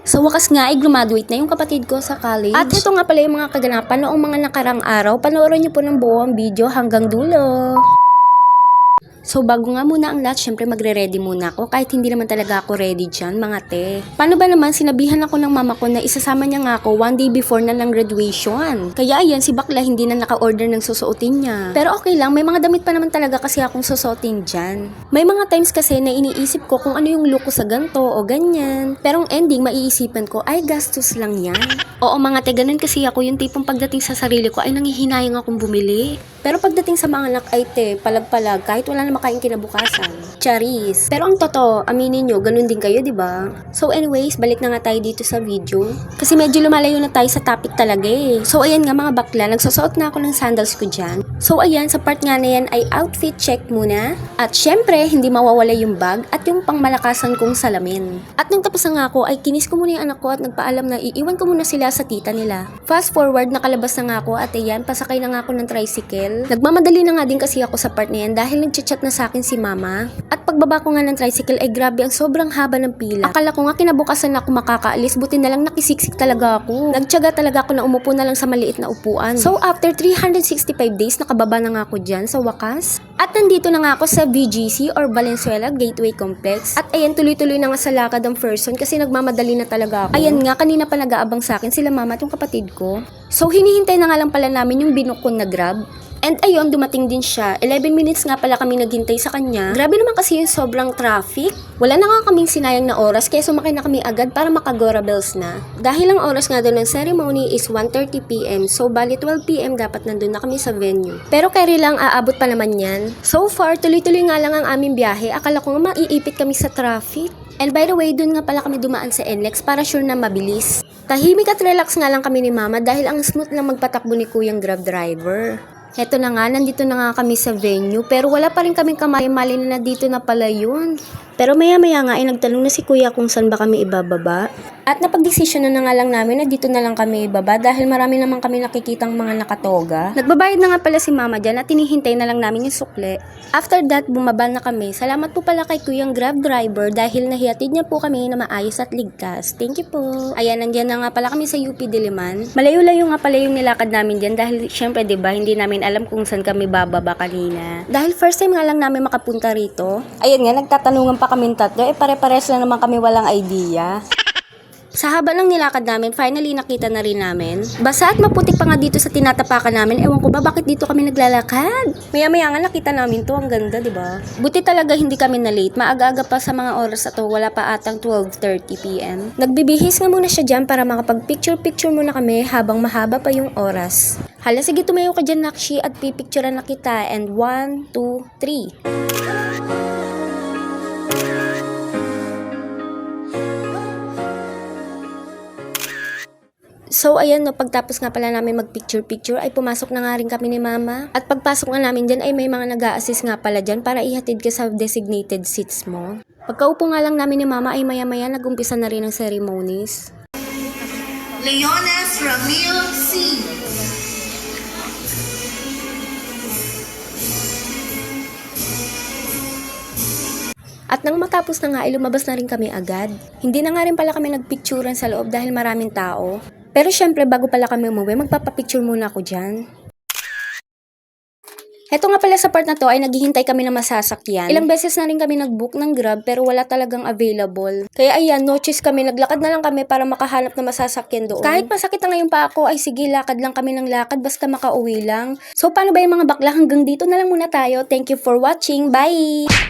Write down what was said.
Sa wakas nga ay graduate na yung kapatid ko sa college. At ito nga pala yung mga kaganapan noong mga nakarang araw. Panoorin niyo po ng buo ang video hanggang dulo. So bago nga muna ang lahat, syempre magre-ready muna ako kahit hindi naman talaga ako ready dyan mga te. Paano ba naman sinabihan ako ng mama ko na isasama niya nga ako one day before na ng graduation. Kaya ayan si bakla hindi na naka-order ng susuotin niya. Pero okay lang, may mga damit pa naman talaga kasi akong susuotin dyan. May mga times kasi na iniisip ko kung ano yung look ko sa ganto o ganyan. Pero ang ending maiisipan ko ay gastos lang yan. Oo mga te, ganun kasi ako, yung tipong pagdating sa sarili ko ay nanghihinayang akong bumili. Pero pagdating sa mga anak ay te, palag-palag kahit wala na makain kinabukasan. Charis. Pero ang totoo, aminin nyo, ganun din kayo, di ba? So anyways, balik na nga tayo dito sa video. Kasi medyo lumalayo na tayo sa topic talaga eh. So ayan nga mga bakla, nagsusuot na ako ng sandals ko dyan. So ayan, sa part nga na yan ay outfit check muna. At syempre, hindi mawawala yung bag at yung pangmalakasan kong salamin. At nung tapos na nga ako, ay kinis ko muna yung anak ko at nagpaalam na iiwan ko muna sila sa tita nila. Fast forward, nakalabas na nga ako at ayan, pasakay na nga ako ng tricycle. Nagmamadali na nga din kasi ako sa part na yan dahil nagchat-chat na sa akin si mama. At pagbaba ko nga ng tricycle ay grabe ang sobrang haba ng pila. Akala ko nga kinabukasan na ako makakaalis, buti na lang nakisiksik talaga ako. Nagtyaga talaga ako na umupo na lang sa maliit na upuan. So after 365 days, nakababa na nga ako dyan sa wakas. At nandito na nga ako sa VGC or Valenzuela Gateway Complex. At ayan, tuloy-tuloy na nga sa lakad ang person kasi nagmamadali na talaga ako. Ayan nga, kanina pa nag-aabang sa akin sila mama at yung kapatid ko. So hinihintay na nga lang pala namin yung binukon na Grab. And ayun, dumating din siya. 11 minutes nga pala kami naghintay sa kanya. Grabe naman kasi yung sobrang traffic. Wala na nga kaming sinayang na oras kaya sumakay na kami agad para makagora bells na. Dahil ang oras nga doon ng ceremony is 1:30 PM. So bali 12 PM dapat nandun na kami sa venue. Pero carry lang aabot pa naman yan. So far, tuloy-tuloy nga lang ang aming biyahe. Akala ko nga maiipit kami sa traffic. And by the way, dun nga pala kami dumaan sa NLEX para sure na mabilis. Tahimik at relax nga lang kami ni mama dahil ang smooth lang magpatakbo ni kuyang Grab driver. Heto na nga, nandito na nga kami sa venue pero wala pa rin kaming kamay-mali na dito na pala yun. Pero maya-maya nga ay nagtanong na si kuya kung saan ba kami ibababa. At napagdesisyon na nga lang namin na dito na lang kami ibaba dahil marami naman kami nakikitang mga nakatoga. Nagbabayad na nga pala si mama dyan at tinihintay na lang namin yung sukle. After that, bumaba na kami. Salamat po pala kay kuyang Grab driver dahil nahihatid niya po kami na maayos at ligtas. Thank you po. Ayan, nandiyan na nga pala kami sa UP Diliman. Malayo-layo nga pala yung nilakad namin dyan dahil syempre diba hindi namin alam kung saan kami bababa kanina. Dahil first time nga lang namin makapunta rito. Ayan nga, nagtatanungan pa kami tatlo, pare-pares lang naman kami walang idea. Sa haba ng nilakad namin, finally nakita na rin namin. Basa at maputik pa nga dito sa tinatapakan namin. Ewan ko ba bakit dito kami naglalakad? Maya-maya nga nakita namin to, ang ganda, di ba? Buti talaga hindi kami na late. Maaga-aga pa sa mga oras na to, wala pa atang 12:30 PM. Nagbibihis nga muna siya dyan para makapag-picture-picture muna kami habang mahaba pa yung oras. Hala, sige tumayo ka dyan, Nakshi, at pipicturean na kita. And 1, 2, 3. So ayan no, pagtapos nga pala namin mag-picture-picture ay pumasok na nga rin kami ni mama. At pagpasok nga namin dyan ay may mga nag-a-assist nga pala dyan para ihatid ka sa designated seats mo. Pagkaupo nga lang namin ni mama ay maya-maya nag-umpisa na rin ang ceremonies. Leones Ramil C. At nang matapos na nga ay lumabas na rin kami agad. Hindi na nga rin pala kami nagpicturean sa loob dahil maraming tao. Pero syempre bago pala kami umuwi, magpapapicture muna ako dyan. Heto nga pala sa part na to ay naghihintay kami na masasakyan. Ilang beses na rin kami nag-book ng Grab pero wala talagang available. Kaya ayan, no choice kami, naglakad na lang kami para makahanap na masasakyan doon. Kahit masakit na ngayon pa ako, ay sige, lakad lang kami ng lakad basta makauwi lang. So paano ba yung mga bakla? Hanggang dito na lang muna tayo. Thank you for watching. Bye!